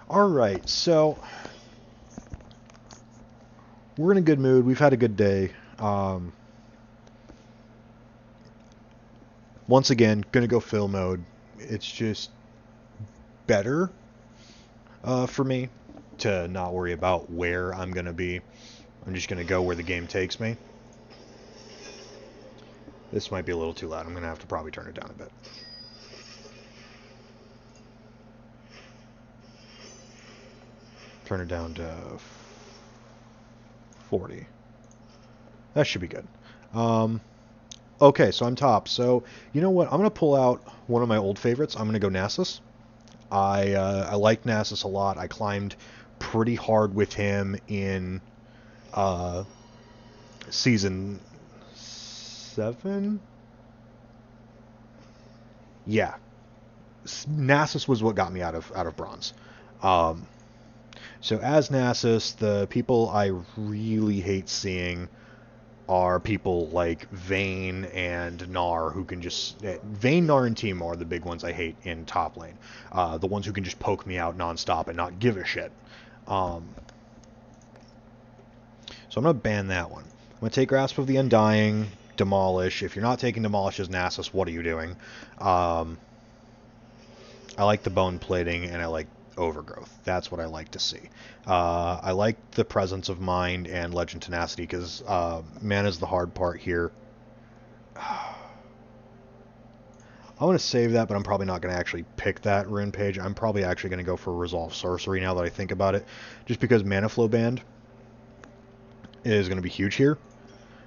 Alright, so we're in a good mood. We've had a good day. Once again, gonna go fill mode. It's just better for me to not worry about where I'm gonna be. I'm just gonna go where the game takes me. This might be a little too loud. I'm gonna have to probably turn it down a bit. Turn it down to 40. That should be good. Okay, so I'm top. So, you know what? I'm going to pull out one of my old favorites. I'm going to go Nasus. I like Nasus a lot. I climbed pretty hard with him in uh, season 7? Yeah. Nasus was what got me out of bronze. Um, so as Nasus, the people I really hate seeing are people like Vayne and Gnar who can just... Vayne, Gnar, and Teemo are the big ones I hate in top lane. The ones who can just poke me out nonstop and not give a shit. So I'm going to ban that one. I'm going to take Grasp of the Undying, Demolish. If you're not taking Demolish as Nasus, what are you doing? I like the Bone Plating, and I like Overgrowth. That's what I like to see. I like the Presence of Mind and Legend Tenacity, because mana is the hard part here. I want to save that, but I'm probably not going to actually pick that rune page. I'm probably actually going to go for Resolve Sorcery now that I think about it, just because Mana Flow Band is going to be huge here.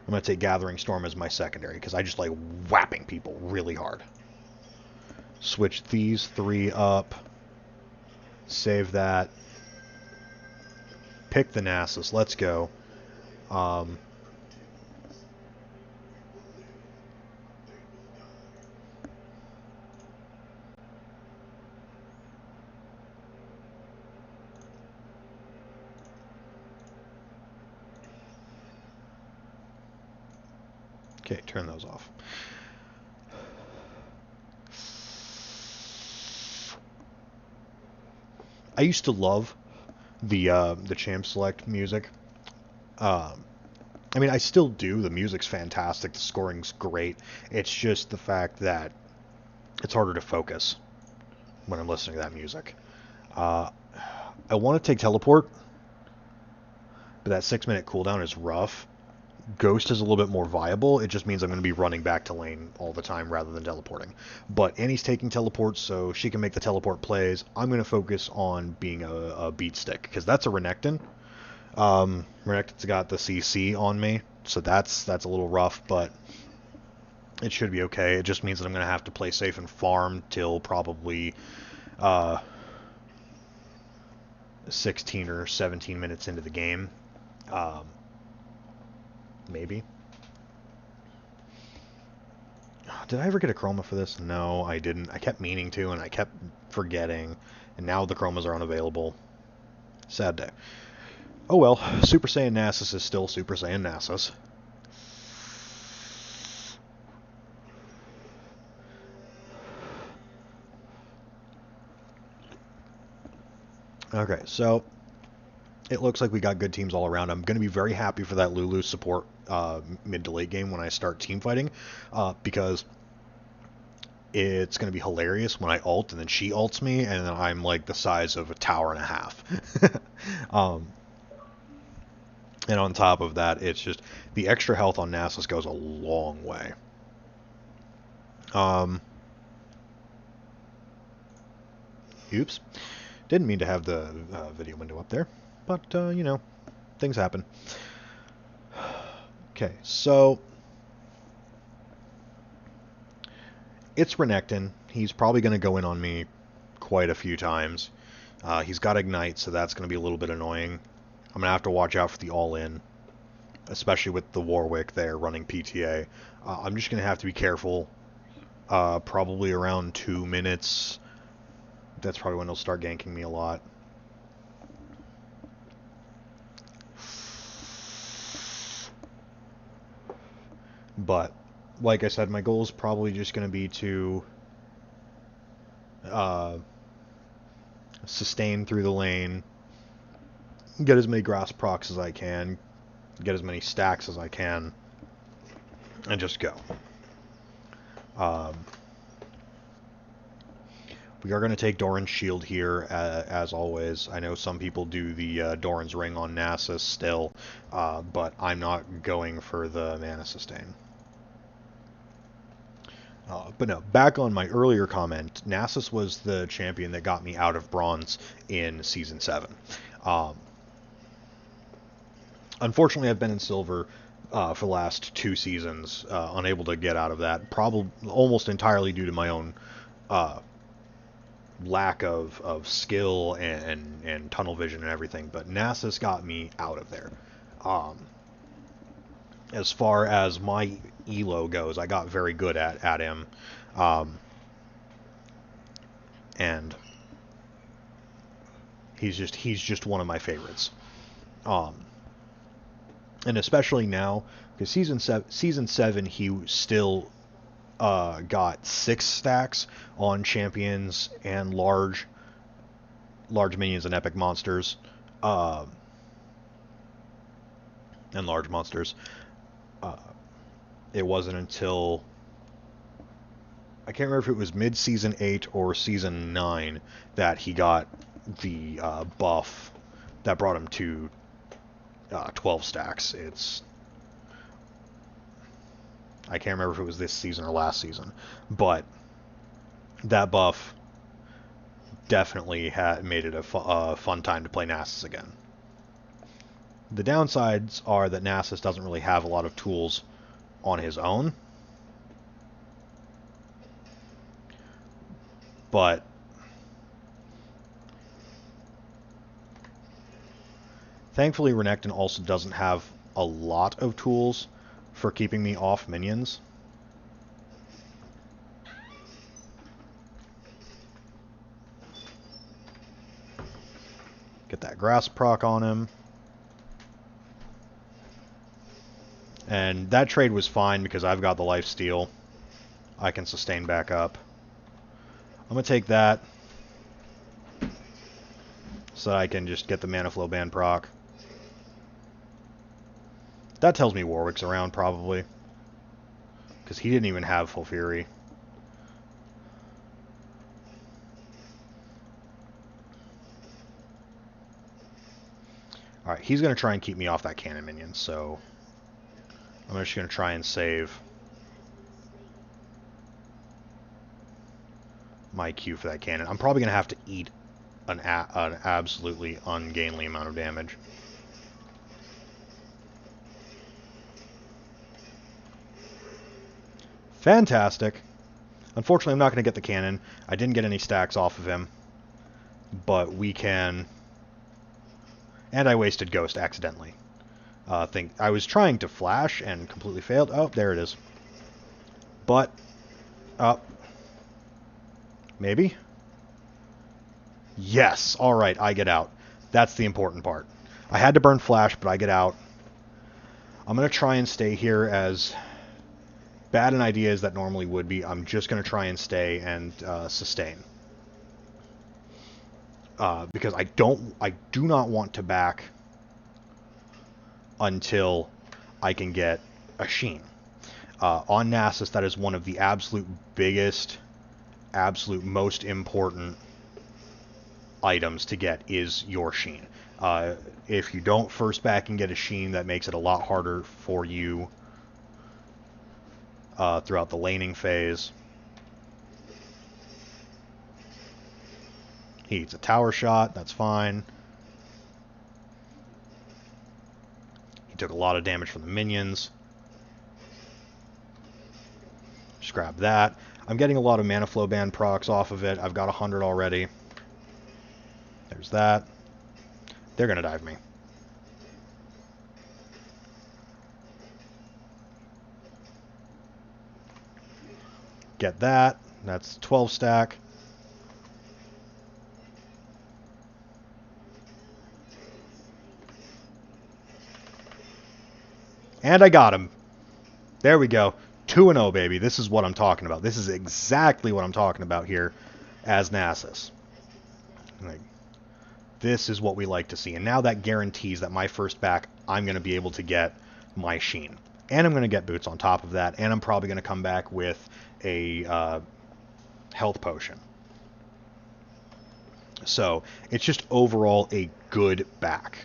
I'm going to take Gathering Storm as my secondary, because I just like whapping people really hard. Switch these 3 up. Save that. Pick the Nasus. Let's go. Okay, turn those off. I used to love the Champ Select music. I mean, I still do. The music's fantastic. The scoring's great. It's just the fact that it's harder to focus when I'm listening to that music. I want to take Teleport, but that 6-minute cooldown is rough. Ghost is a little bit more viable. It just means I'm going to be running back to lane all the time rather than teleporting. But Annie's taking teleport, so she can make the teleport plays. I'm going to focus on being a beat stick, because that's a Renekton. Renekton's got the CC on me, so that's a little rough, but it should be okay. It just means that I'm going to have to play safe and farm till probably 16 or 17 minutes into the game. Maybe. Did I ever get a chroma for this? No, I didn't. I kept meaning to, and I kept forgetting, and now the chromas are unavailable. Sad day. Oh well, Super Saiyan Nasus is still Super Saiyan Nasus. Okay, so it looks like we got good teams all around. I'm going to be very happy for that Lulu support mid to late game when I start team fighting, because it's going to be hilarious when I ult and then she ults me and then I'm like the size of a tower and a half. And on top of that, it's just the extra health on Nasus goes a long way. Oops. Didn't mean to have the video window up there, but, you know, things happen. Okay, so it's Renekton. He's probably going to go in on me quite a few times. He's got Ignite, so that's going to be a little bit annoying. I'm going to have to watch out for the all-in, especially with the Warwick there running PTA. I'm just going to have to be careful. Probably around 2 minutes. That's probably when he'll start ganking me a lot. But, like I said, my goal is probably just going to be to sustain through the lane, get as many grass procs as I can, get as many stacks as I can, and just go. We are going to take Doran's shield here, as always. I know some people do the Doran's ring on Nasus still, but I'm not going for the mana sustain. But no, back on my earlier comment, Nasus was the champion that got me out of bronze in Season 7. Unfortunately, I've been in silver for the last 2 seasons, unable to get out of that, probably almost entirely due to my own lack of skill and tunnel vision and everything, but Nasus got me out of there. As far as my elo goes, I got very good at him, and he's just one of my favorites. And especially now, because season 7 he still got 6 stacks on champions and large minions and epic monsters, and large monsters. It wasn't until, I can't remember if it was mid-season 8 or season 9 that he got the buff that brought him to 12 stacks. I can't remember if it was this season or last season, but that buff definitely made it a fun time to play Nasus again. The downsides are that Nasus doesn't really have a lot of tools on his own, but thankfully Renekton also doesn't have a lot of tools for keeping me off minions. Get that grass proc on him. And that trade was fine because I've got the lifesteal. I can sustain back up. I'm going to take that so that I can just get the mana flow ban proc. That tells me Warwick's around, probably. Because he didn't even have full fury. Alright, he's going to try and keep me off that cannon minion, so I'm just going to try and save my Q for that cannon. I'm probably going to have to eat an absolutely ungainly amount of damage. Fantastic. Unfortunately, I'm not going to get the cannon. I didn't get any stacks off of him, but we can... And I wasted Ghost accidentally. I was trying to flash and completely failed. Oh, there it is. But, maybe? Yes, alright, I get out. That's the important part. I had to burn flash, but I get out. I'm going to try and stay here. As bad an idea as that normally would be, I'm just going to try and stay and sustain. Because I do not want to back until I can get a Sheen. On Nasus, that is one of the absolute biggest, absolute most important items to get is your Sheen. If you don't first back and get a Sheen, that makes it a lot harder for you throughout the laning phase. He eats a tower shot, that's fine. He took a lot of damage from the minions. Just grab that. I'm getting a lot of mana flow ban procs off of it. I've got 100 already. There's that. They're going to dive me. Get that. That's 12 stack. And I got him. There we go. 2-0, baby. This is what I'm talking about. This is exactly what I'm talking about here as Nasus. Like, this is what we like to see. And now that guarantees that my first back, I'm going to be able to get my Sheen. And I'm going to get boots on top of that. And I'm probably going to come back with a health potion. So it's just overall a good back.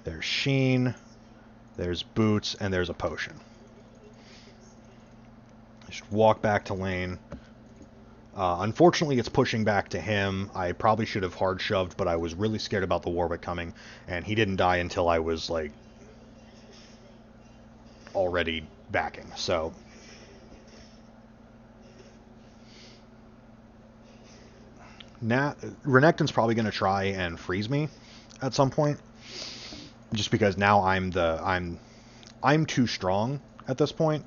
There's Sheen, there's boots, and there's a potion. Just walk back to lane. Unfortunately, it's pushing back to him. I probably should have hard shoved, but I was really scared about the Warwick coming, and he didn't die until I was, like, already backing. So now Renekton's probably going to try and freeze me at some point, just because now I'm too strong at this point.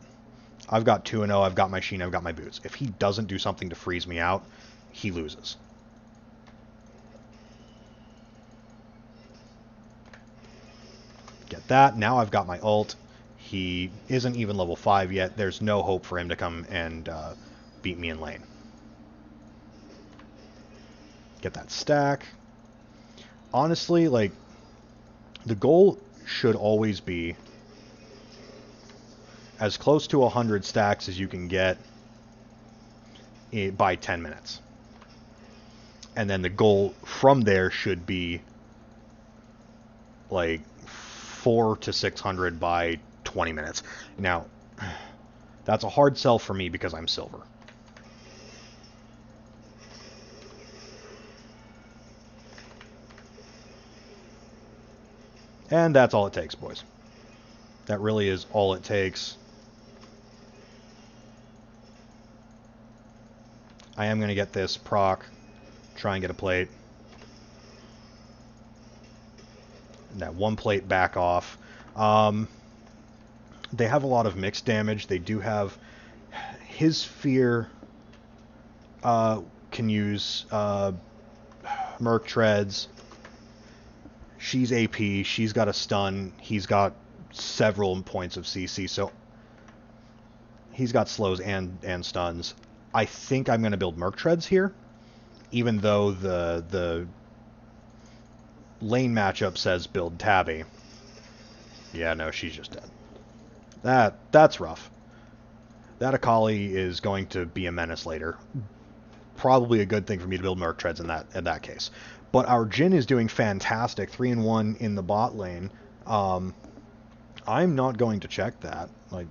I've got 2-0, I've got my Sheen, I've got my boots. If he doesn't do something to freeze me out, he loses. Get that. Now I've got my ult. He isn't even level 5 yet. There's no hope for him to come and beat me in lane. Get that stack. Honestly, like, the goal should always be as close to 100 stacks as you can get by 10 minutes. And then the goal from there should be like 400 to 600 by 20 minutes. Now, that's a hard sell for me because I'm silver. And that's all it takes, boys. That really is all it takes. I am going to get this proc, try and get a plate. And that one plate back off. They have a lot of mixed damage. They do have... His Fear can use Merc Treads. She's AP. She's got a stun. He's got several points of CC. So he's got slows and stuns. I think I'm going to build Merc Treads here, even though the lane matchup says build Tabby. Yeah, no, she's just dead. That's rough. That Akali is going to be a menace later. Probably a good thing for me to build Merc Treads in that case. But our Jhin is doing fantastic, 3-1 in the bot lane. I'm not going to check that. Like,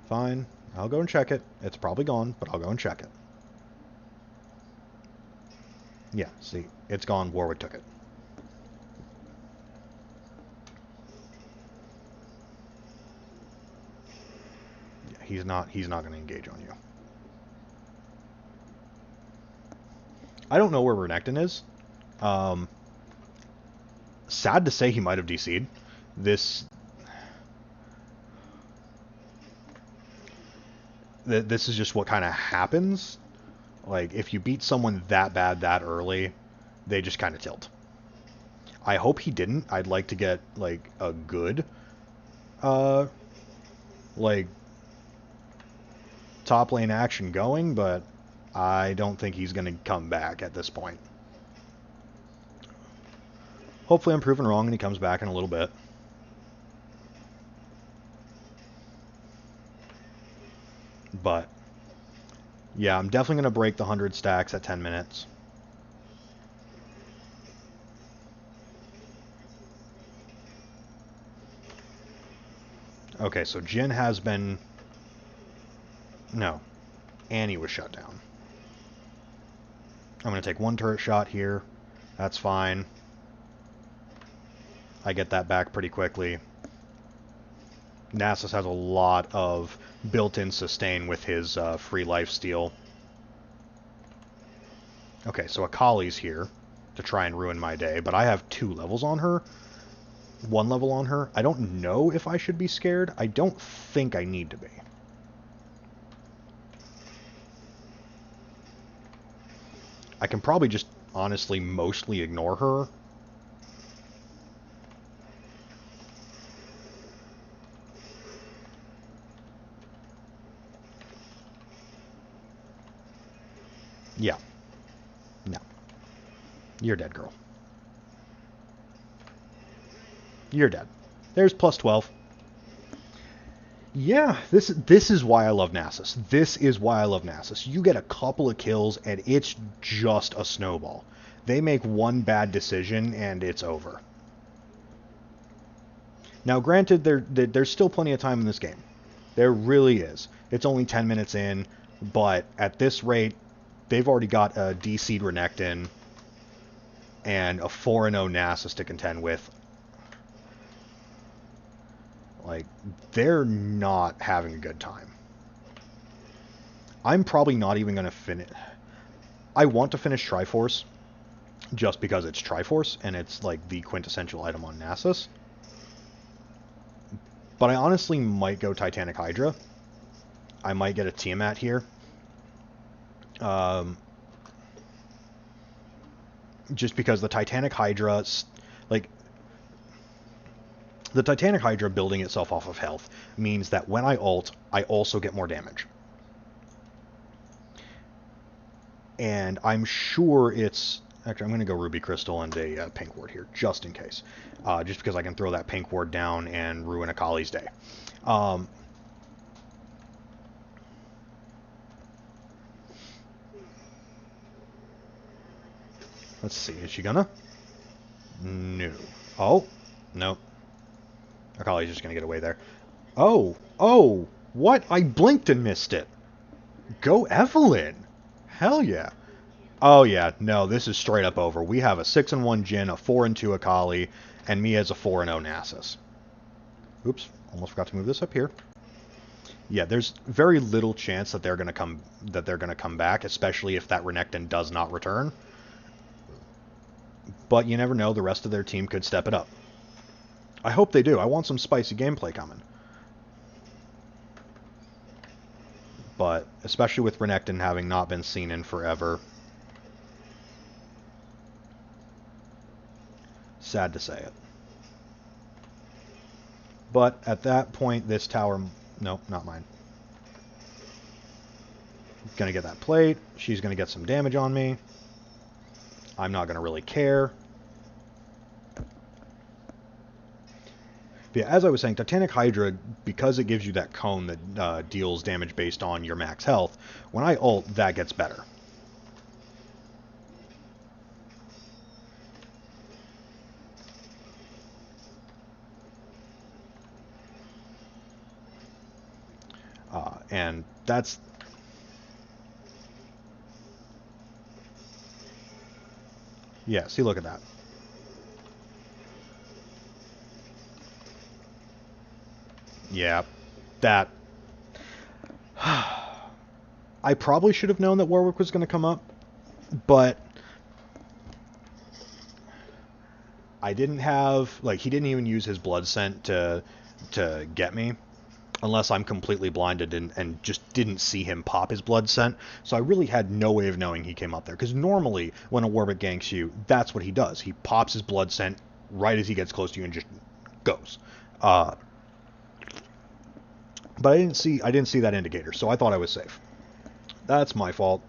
fine. I'll go and check it. It's probably gone, but I'll go and check it. Yeah, see, it's gone. Warwick took it. Yeah, he's not going to engage on you. I don't know where Renekton is. Sad to say he might have DC'd. This is just what kind of happens. Like, if you beat someone that bad that early, they just kind of tilt. I hope he didn't. I'd like to get, like, a good, like, top lane action going, but I don't think he's going to come back at this point. Hopefully I'm proven wrong and he comes back in a little bit. But, yeah, I'm definitely going to break the 100 stacks at 10 minutes. Okay, so Jhin has been... No. Annie was shut down. I'm going to take one turret shot here. That's fine. I get that back pretty quickly. Nasus has a lot of built-in sustain with his free lifesteal. Okay, so Akali's here to try and ruin my day, but I have 2 levels on her. 1 level on her. I don't know if I should be scared. I don't think I need to be. I can probably just honestly mostly ignore her. Yeah. No. You're dead, girl. You're dead. There's plus 12. Yeah, this is why I love Nasus. This is why I love Nasus. You get a couple of kills, and it's just a snowball. They make one bad decision, and it's over. Now, granted, there's still plenty of time in this game. There really is. It's only 10 minutes in, but at this rate, they've already got a DC'd Renekton and a 4-0 Nasus to contend with. Like, they're not having a good time. I'm probably not even going to finish. I want to finish Triforce, just because it's Triforce, and it's, like, the quintessential item on Nasus. But I honestly might go Titanic Hydra. I might get a Tiamat here. Just because the Titanic Hydra, like, the Titanic Hydra building itself off of health means that when I ult, I also get more damage. And I'm sure it's... Actually, I'm going to go Ruby Crystal and a Pink Ward here, just in case. Just because I can throw that Pink Ward down and ruin Akali's day. Let's see, is she gonna? No. Oh, no. Akali's just gonna get away there. Oh, what? I blinked and missed it. Go Evelyn. Hell yeah. Oh yeah, no, this is straight up over. We have a 6-1 Jhin, a 4-2 Akali, and me as a 4-0 Nasus. Oops, almost forgot to move this up here. Yeah, there's very little chance that they're gonna come back, especially if that Renekton does not return. But you never know, the rest of their team could step it up. I hope they do. I want some spicy gameplay coming. But, especially with Renekton having not been seen in forever. Sad to say it. But, at that point, this tower... Nope, not mine. Gonna get that plate. She's gonna get some damage on me. I'm not gonna really care. But yeah, as I was saying, Titanic Hydra, because it gives you that cone that deals damage based on your max health, when I ult, that gets better. And that's... Yeah, see, look at that. Yeah, that... I probably should have known that Warwick was going to come up, but I didn't have... Like, he didn't even use his blood scent to get me, unless I'm completely blinded and just didn't see him pop his blood scent. So I really had no way of knowing he came up there, because normally when a Warwick ganks you, that's what he does. He pops his blood scent right as he gets close to you and just goes. But I didn't see that indicator, so I thought I was safe. That's my fault.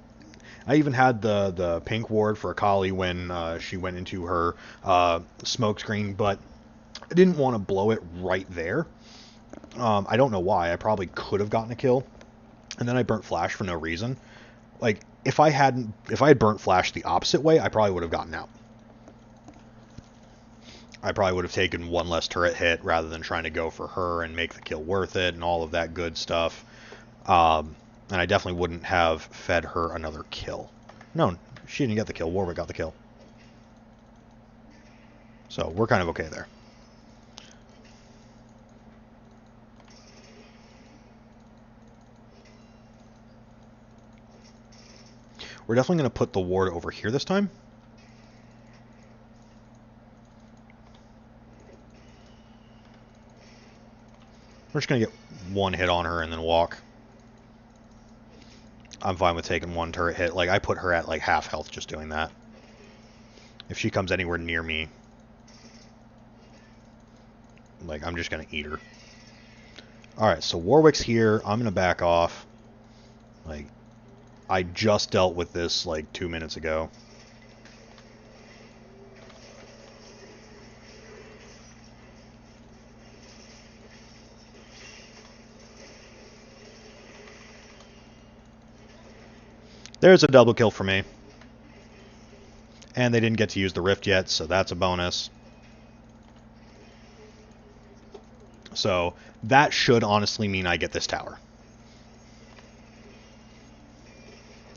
I even had the pink ward for Akali when she went into her smoke screen, but I didn't want to blow it right there. I don't know why. I probably could have gotten a kill, and then I burnt flash for no reason. Like, if I had burnt flash the opposite way, I probably would have gotten out. I probably would have taken one less turret hit rather than trying to go for her and make the kill worth it and all of that good stuff. And I definitely wouldn't have fed her another kill. No, she didn't get the kill. Warwick got the kill. So we're kind of okay there. We're definitely going to put the ward over here this time. We're just going to get one hit on her and then walk. I'm fine with taking one turret hit. Like, I put her at, like, half health just doing that. If she comes anywhere near me, like, I'm just going to eat her. Alright, so Warwick's here. I'm going to back off. Like, I just dealt with this, like, 2 minutes ago. There's a double kill for me. And they didn't get to use the Rift yet, so that's a bonus. So that should honestly mean I get this tower.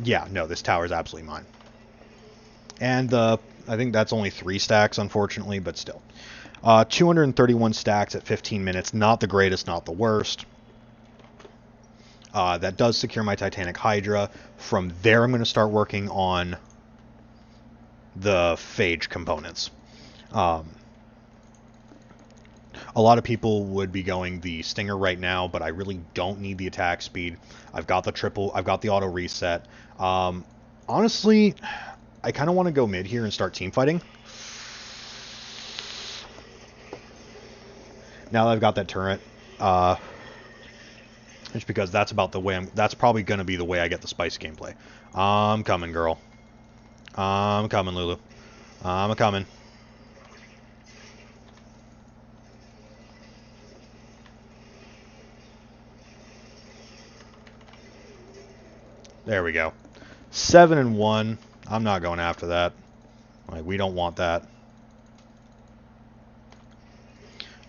Yeah, no, this tower is absolutely mine. And I think that's only 3 stacks, unfortunately, but still. 231 stacks at 15 minutes. Not the greatest, not the worst. That does secure my Titanic Hydra. From there, I'm going to start working on the Phage components. A lot of people would be going the Stinger right now, but I really don't need the attack speed. I've got the auto reset. Honestly, I kind of want to go mid here and start team fighting. Now that I've got that turret, just because that's about the way that's probably going to be the way I get the spice gameplay. I'm coming, girl. I'm coming, Lulu. I'm coming. There we go. 7-1. I'm not going after that. Like, we don't want that.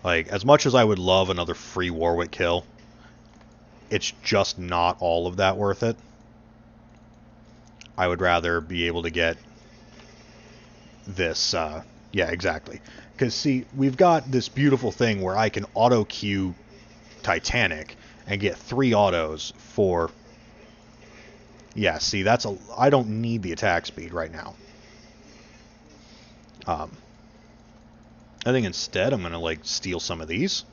Like, as much as I would love another free Warwick kill, it's just not all of that worth it. I would rather be able to get this, yeah, exactly. Because, see, we've got this beautiful thing where I can auto-queue Titanic and get 3 autos for... Yeah, see, I don't need the attack speed right now. I think instead I'm going to, like, steal some of these.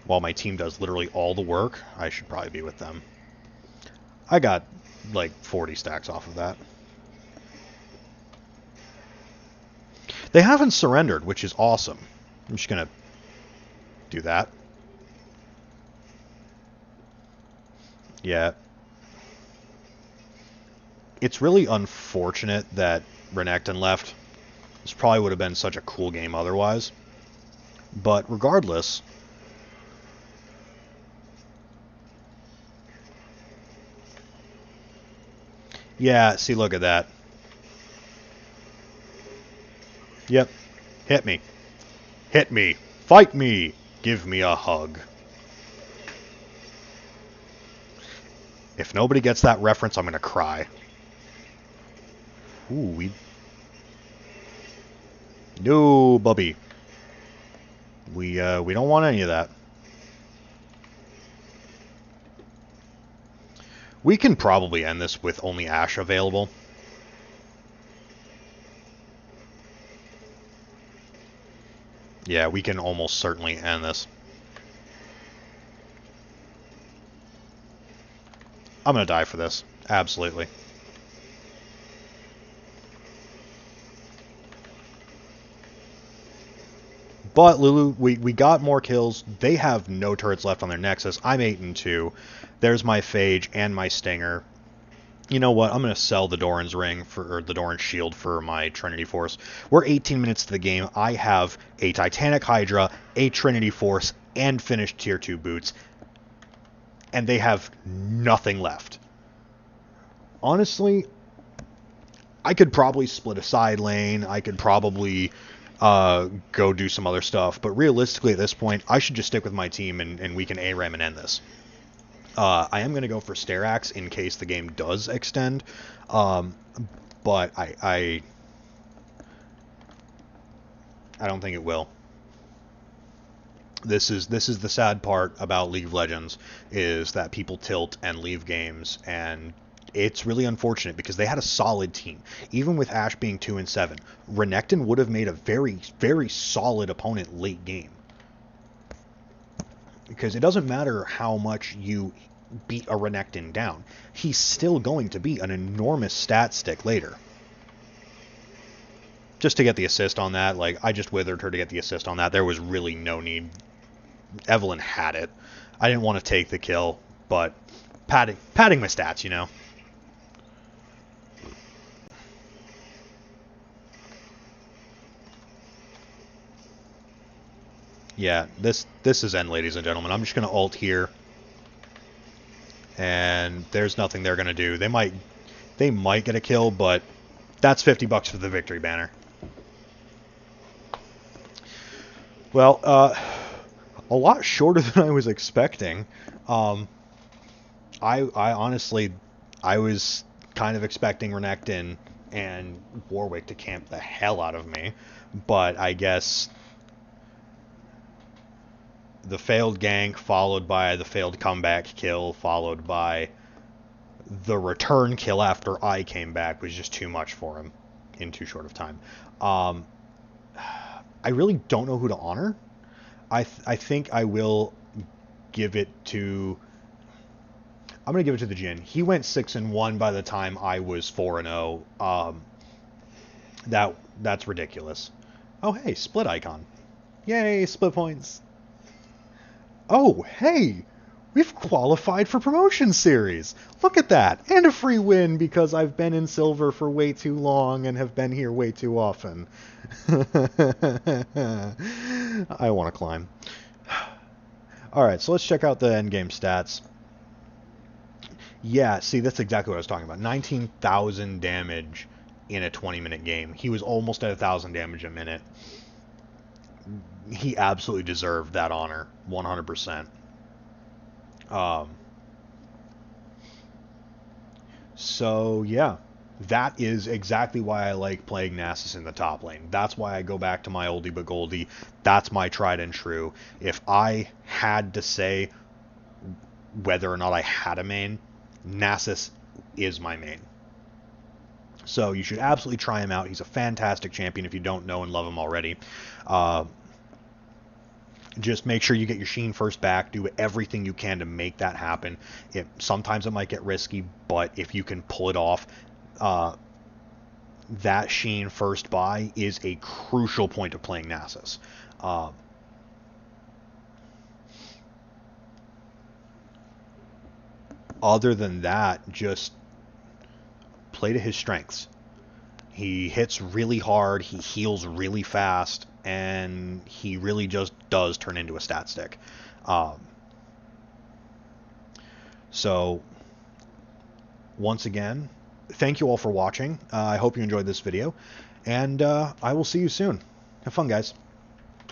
While my team does literally all the work, I should probably be with them. I got, like, 40 stacks off of that. They haven't surrendered, which is awesome. I'm just going to do that. Yeah. It's really unfortunate that Renekton left. This probably would have been such a cool game otherwise. But regardless... Yeah, see, look at that. Yep. Hit me. Hit me. Fight me. Give me a hug. If nobody gets that reference, I'm going to cry. Ooh, No, Bubby. We don't want any of that. We can probably end this with only Ashe available. Yeah, we can almost certainly end this. I'm gonna die for this. Absolutely. But Lulu, we got more kills. They have no turrets left on their Nexus. I'm 8-2. There's my Phage and my Stinger. You know what? I'm going to sell the Doran's Ring or the Doran's Shield for my Trinity Force. We're 18 minutes to the game. I have a Titanic Hydra, a Trinity Force, and finished Tier 2 boots. And they have nothing left. Honestly, I could probably split a side lane. I could probably go do some other stuff. But realistically, at this point, I should just stick with my team and we can ARAM and end this. I am going to go for Sterax in case the game does extend, but I don't think it will. This is the sad part about League of Legends, is that people tilt and leave games, and it's really unfortunate because they had a solid team. Even with Ashe being 2-7, Renekton would have made a very, very solid opponent late game. Because it doesn't matter how much you beat a Renekton down. He's still going to be an enormous stat stick later. Just to get the assist on that, like, I just withered her to get the assist on that. There was really no need. Evelyn had it. I didn't want to take the kill, but padding my stats, you know. Yeah, this is end, ladies and gentlemen. I'm just gonna ult here, and there's nothing they're gonna do. They might get a kill, but that's $50 for the victory banner. Well, a lot shorter than I was expecting. Um, I honestly, I was kind of expecting Renekton and Warwick to camp the hell out of me, but I guess the failed gank followed by the failed comeback kill followed by the return kill after I came back was just too much for him in too short of time. Um, I really don't know who to honor. I think I will give it to. I'm gonna give it to the Jin. He went 6-1 by the time I was 4-0. That's ridiculous. Oh hey, split icon. Yay, split points. Oh hey, we've qualified for promotion series. Look at that, and a free win because I've been in silver for way too long and have been here way too often. I want to climb. Alright, so let's check out the endgame stats. Yeah, see, that's exactly what I was talking about. 19,000 damage in a 20-minute game. He was almost at 1,000 damage a minute. He absolutely deserved that honor, 100%. So, yeah. That is exactly why I like playing Nasus in the top lane. That's why I go back to my oldie but goldie. That's my tried and true. If I had to say whether or not I had a main, Nasus is my main. So you should absolutely try him out. He's a fantastic champion if you don't know and love him already. Just make sure you get your Sheen first back. Do everything you can to make that happen. Sometimes it might get risky, but if you can pull it off, that Sheen first buy is a crucial point of playing Nasus. Other than that, just play to his strengths. He hits really hard, he heals really fast, and he really just does turn into a stat stick. So, once again, thank you all for watching. I hope you enjoyed this video, and I will see you soon. Have fun, guys.